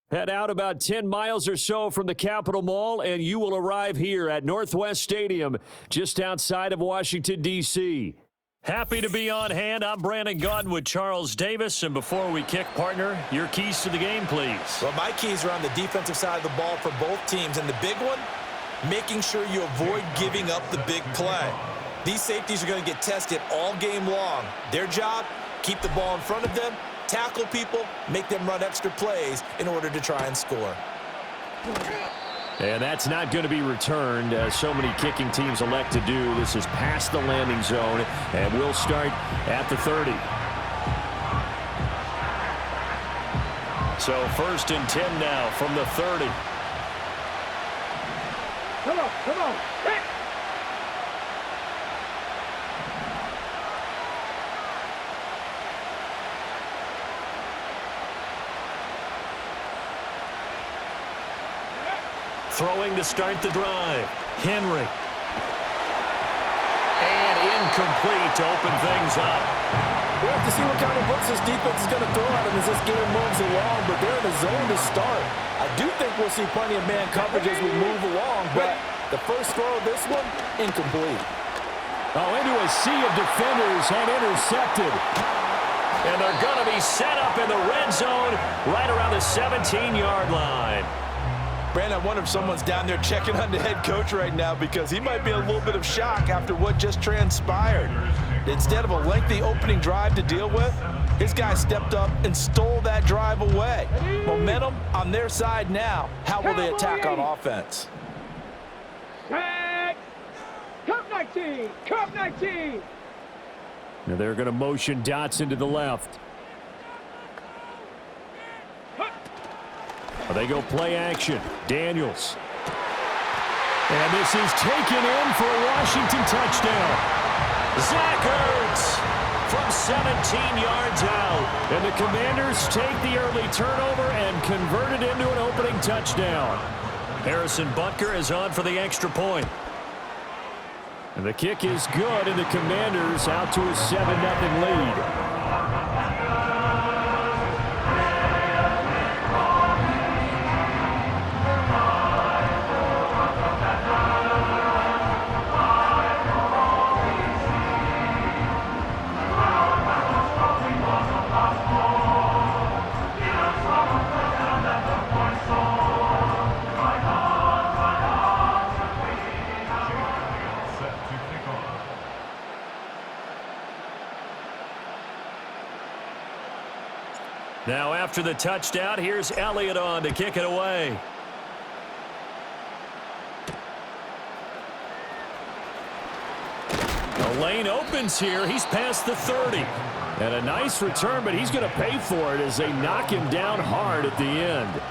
Head out about 10 miles or so from the Capitol Mall, and you will arrive here at Northwest Stadium, just outside of Washington, D.C. Happy to be on hand. I'm Brandon Gaudin with Charles Davis. And before we kick, partner, your keys to the game, please. Well, my keys are on the defensive side of the ball for both teams. And the big one, making sure you avoid giving up the big play. These safeties are going to get tested all game long. Their job, keep the ball in front of them, tackle people, make them run extra plays in order to try and score. And that's not going to be returned, as so many kicking teams elect to do. This is past the landing zone, and we'll start at the 30. So 1st and 10 now from the 30. Come on. Hit. Throwing to start the drive. Henry. And incomplete to open things up. We'll have to see what kind of books this defense is going to throw at them as this game moves along, but they're in the zone to start. I do think we'll see plenty of man coverage as we move along, but the first throw of this one, incomplete. Oh, into a sea of defenders and intercepted. And they're going to be set up in the red zone right around the 17-yard line. Brandon, I wonder if someone's down there checking on the head coach right now because he might be in a little bit of shock after what just transpired. Instead of a lengthy opening drive to deal with, his guy stepped up and stole that drive away. Momentum on their side now. How will they attack on offense? Cup 19! Cup 19! Now they're going to motion Dotson to the left. They go play action. Daniels. And this is taken in for a Washington touchdown. Zach Ertz from 17 yards out. And the Commanders take the early turnover and convert it into an opening touchdown. Harrison Butker is on for the extra point. And the kick is good, and the Commanders out to a 7-0 lead. Now after the touchdown, here's Elliott on to kick it away. The lane opens here. He's past the 30. And a nice return, but he's going to pay for it as they knock him down hard at the end.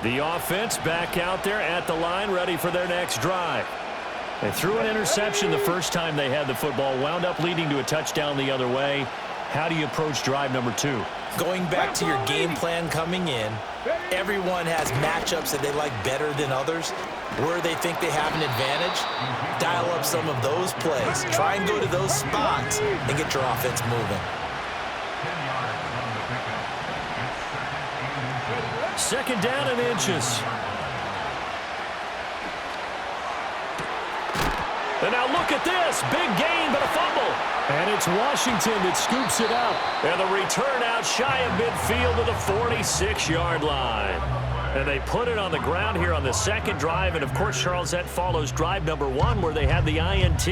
The offense back out there at the line, ready for their next drive. They threw an interception the first time they had the football, wound up leading to a touchdown the other way. How do you approach drive number 2? Going back to your game plan coming in, everyone has matchups that they like better than others. Where they think they have an advantage, dial up some of those plays. Try and go to those spots and get your offense moving. 2nd down and inches. And now look at this. Big gain, but a fumble. And it's Washington that scoops it up. And the return out shy of midfield to the 46-yard line. And they put it on the ground here on the second drive. And, of course, Charles, that follows drive number 1 where they had the INT.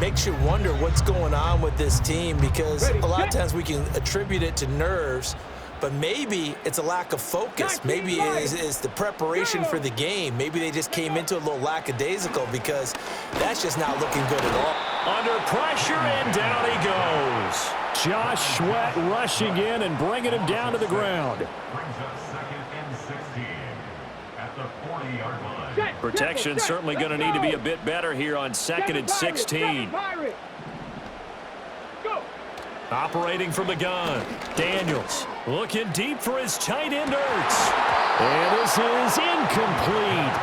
Makes you wonder what's going on with this team because a lot of times we can attribute it to nerves, but maybe it's a lack of focus. Maybe it's the preparation for the game. Maybe they just came into a little lackadaisical because that's just not looking good at all. Under pressure, and down he goes. Josh Sweat rushing in and bringing him down to the ground. Protection certainly going to need to be a bit better here on 2nd and 16. Operating from the gun. Daniels looking deep for his tight end Ertz. And this is incomplete.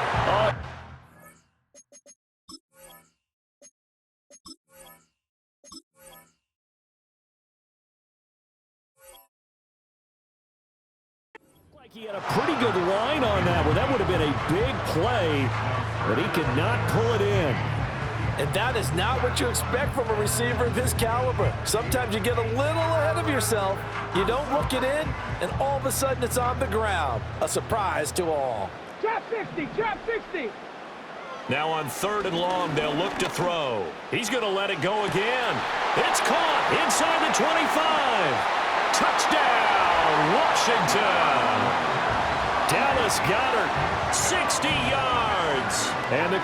He had a pretty good line on that one. That would have been a big play, but he could not pull it in. And that is not what you expect from a receiver of his caliber. Sometimes you get a little ahead of yourself, you don't look it in, and all of a sudden it's on the ground. A surprise to all. Trap 60, trap 60. Now on 3rd and long, they'll look to throw. He's going to let it go again. It's caught inside the 25. Touchdown, Washington. Dallas Goedert, 60 yards. And the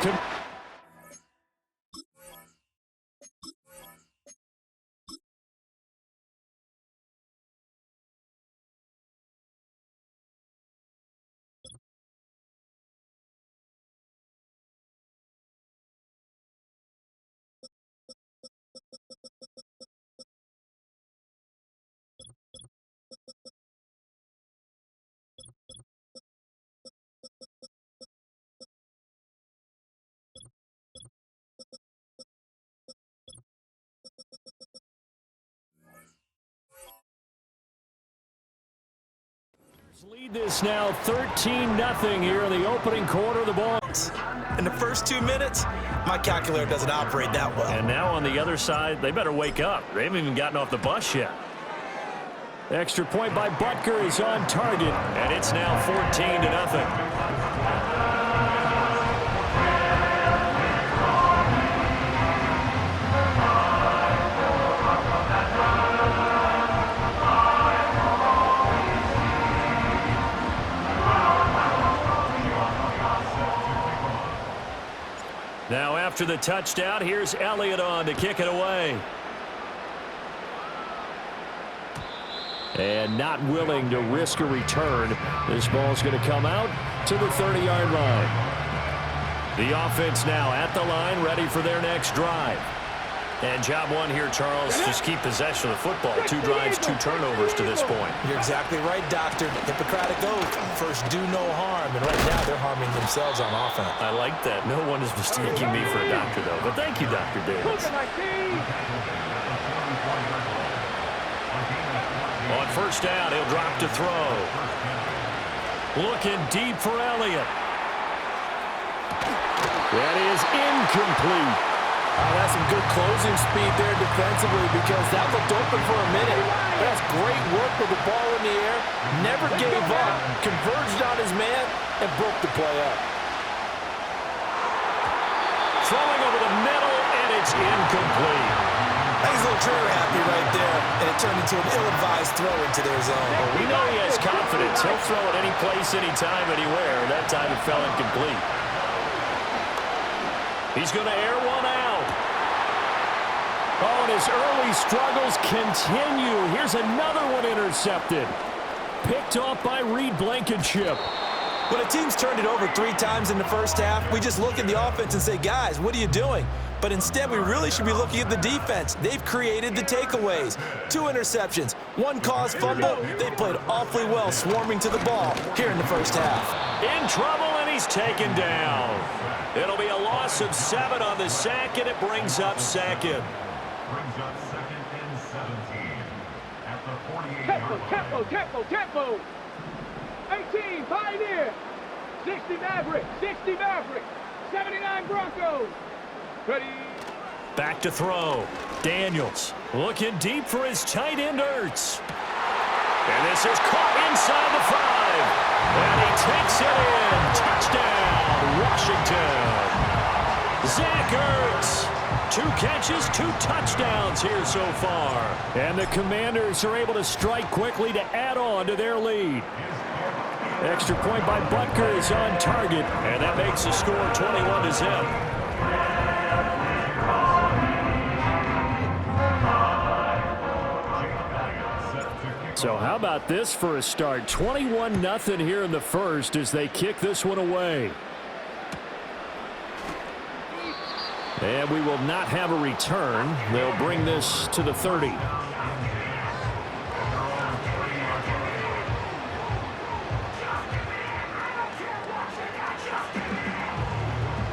lead this now 13-0 here in the opening quarter of the ball. In the first 2 minutes, my calculator doesn't operate that well. And now on the other side, they better wake up. They haven't even gotten off the bus yet. Extra point by Butker is on target, and it's now 14-0. Now after the touchdown, here's Elliott on to kick it away. And not willing to risk a return. This ball's going to come out to the 30-yard line. The offense now at the line, ready for their next drive. And job one here, Charles, just keep possession of the football. 2 drives, 2 turnovers to this point. You're exactly right, Doctor. Hippocratic oath. First, do no harm. And right now, they're harming themselves on offense. I like that. No one is mistaking me for a doctor, though. But thank you, Dr. Davis. On first down, he'll drop to throw. Looking deep for Elliott. That is incomplete. That's some good closing speed there defensively because that looked open for a minute. That's great work with the ball in the air. Never gave up. Converged on his man and broke the play up. Throwing over the middle, and it's incomplete. He's a little trigger happy right there, and it turned into an ill-advised throw into their zone. Well, we know he has confidence. He'll throw it any place, anytime, anywhere. That time it fell incomplete. He's going to air one out. Oh, and his early struggles continue. Here's another one intercepted. Picked off by Reed Blankenship. When a team's turned it over 3 times in the first half, we just look at the offense and say, guys, what are you doing? But instead, we really should be looking at the defense. They've created the takeaways. 2 interceptions, 1 caused fumble. They played awfully well swarming to the ball here in the first half. In trouble, and he's taken down. It'll be a loss of 7 on the sack, and it brings up second. Tempo. 18, Pioneer. 60 Maverick, 79 Broncos. Ready. Back to throw. Daniels looking deep for his tight end Ertz. And this is caught inside the 5. And he takes it in. Touchdown, Washington. Zach Ertz. 2 catches, 2 touchdowns here so far. And the Commanders are able to strike quickly to add on to their lead. Extra point by Butker is on target, and that makes the score 21-0. So how about this for a start? 21-0 here in the first as they kick this one away. And we will not have a return. They'll bring this to the 30.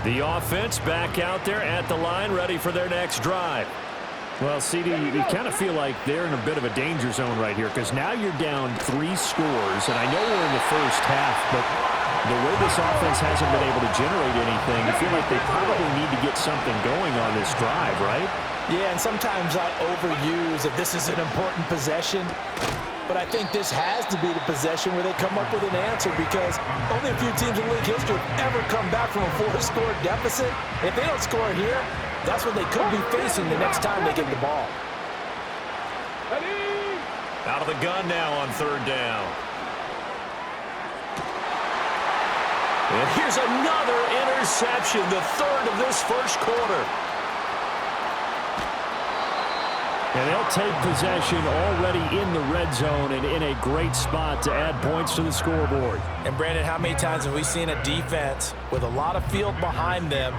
The offense back out there at the line, ready for their next drive. Well, CD, you kind of feel like they're in a bit of a danger zone right here because now you're down 3 scores, and I know we're in the first half, but the way this offense hasn't been able to generate anything, you feel like they probably need to get something going on this drive, right? Yeah, and sometimes I overuse that this is an important possession, but I think this has to be the possession where they come up with an answer because only a few teams in league history have ever come back from a 4-score deficit. If they don't score here, that's what they could be facing the next time they get the ball. Out of the gun now on 3rd down. And here's another interception, the 3rd of this first quarter. And they'll take possession already in the red zone and in a great spot to add points to the scoreboard. And, Brandon, how many times have we seen a defense with a lot of field behind them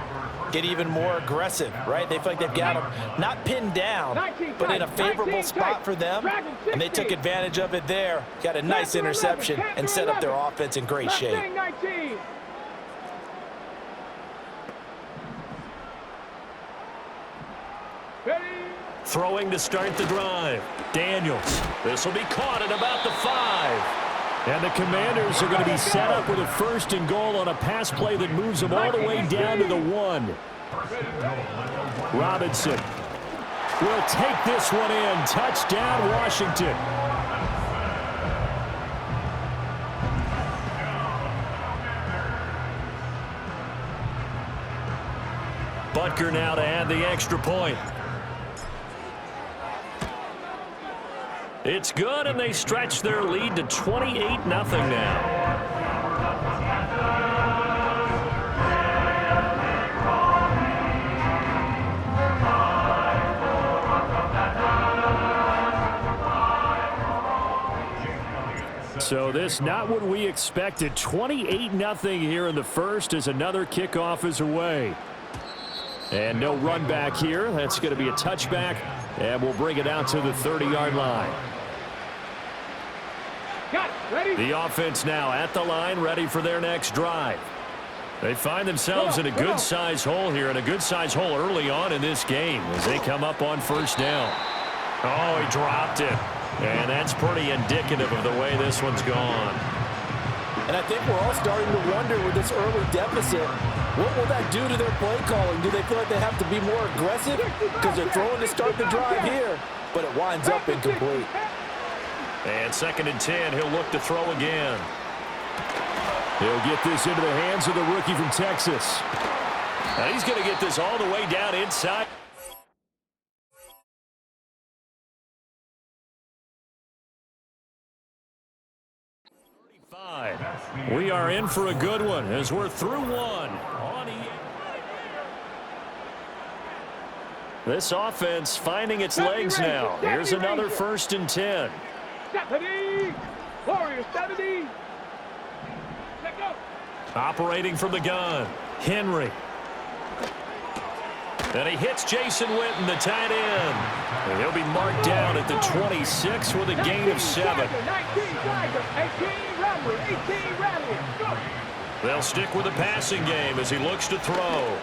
get even more aggressive, right? They feel like they've got them not pinned down, but in a favorable spot for them, and they took advantage of it there, got a nice interception, and set up their offense in great shape. Throwing to start the drive. Daniels. This will be caught at about the 5. And the Commanders are going to be set up with a 1st and goal on a pass play that moves them all the way down to the 1. Robinson will take this one in. Touchdown, Washington. Butker now to add the extra point. It's good, and they stretch their lead to 28-0 now. So this not what we expected. 28-0 here in the first as another kickoff is away. And no run back here. That's going to be a touchback, and we'll bring it out to the 30-yard line. The offense now at the line, ready for their next drive. They find themselves in a good-sized hole here, and a good-sized hole early on in this game as they come up on 1st down. Oh, he dropped it. And that's pretty indicative of the way this one's gone. And I think we're all starting to wonder with this early deficit, what will that do to their play calling? Do they feel like they have to be more aggressive because they're throwing to start the drive here, but it winds up incomplete? And 2nd and 10, he'll look to throw again. He'll get this into the hands of the rookie from Texas. Now he's going to get this all the way down inside. We are in for a good one as we're through one. This offense finding its legs now. Here's another 1st and 10. Warriors 70. Let go. Operating from the gun. Henry. And he hits Jason Witten, the tight end. And he'll be marked down at the 26 with a gain of 7. 18 Ramley, 18 Ramley. They'll stick with the passing game as he looks to throw.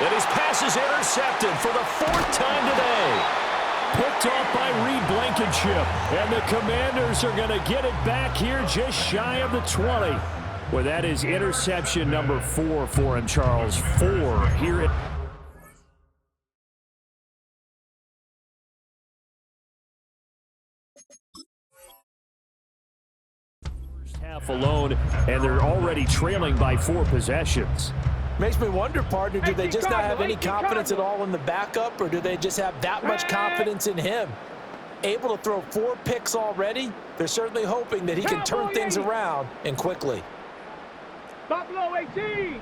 And his pass is intercepted for the 4th time today. Picked off by Reed Blankenship. And the Commanders are going to get it back here just shy of the 20. Well, that is interception number 4 for him, Charles. 4 here at first half alone, and they're already trailing by 4 possessions. Makes me wonder, partner, do they just not have any confidence at all in the backup, or do they just have that much confidence in him? Able to throw 4 picks already, they're certainly hoping that he can turn things around and quickly. Buffalo 18.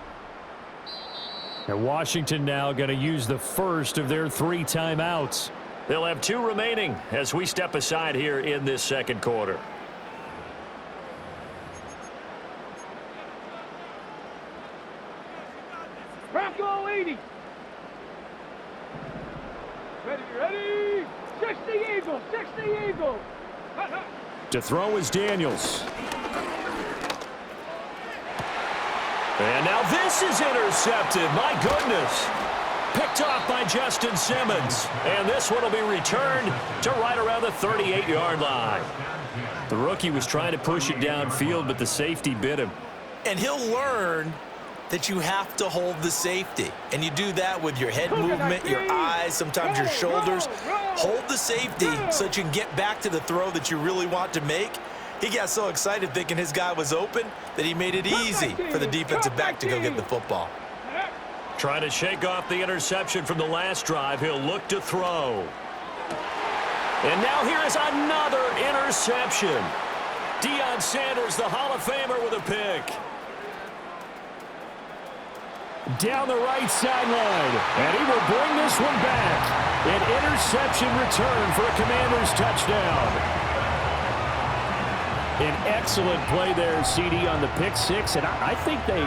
And Washington now going to use the first of their 3 timeouts. They'll have 2 remaining as we step aside here in this second quarter. Bronco 80. Ready. 60 Eagles, 60 Eagles. To throw is Daniels. And now this is intercepted. My goodness. Picked off by Justin Simmons. And this one will be returned to right around the 38-yard line. The rookie was trying to push it downfield, but the safety bit him. And he'll learn that you have to hold the safety. And you do that with your head movement, your eyes, sometimes your shoulders. Hold the safety so that you can get back to the throw that you really want to make. He got so excited thinking his guy was open that he made it easy for the defensive back to go get the football. Trying to shake off the interception from the last drive. He'll look to throw. And now here is another interception. Deion Sanders, the Hall of Famer, with a pick. Down the right sideline. And he will bring this one back. An interception return for a Commanders touchdown. An excellent play there, CD, on the pick six. And I think they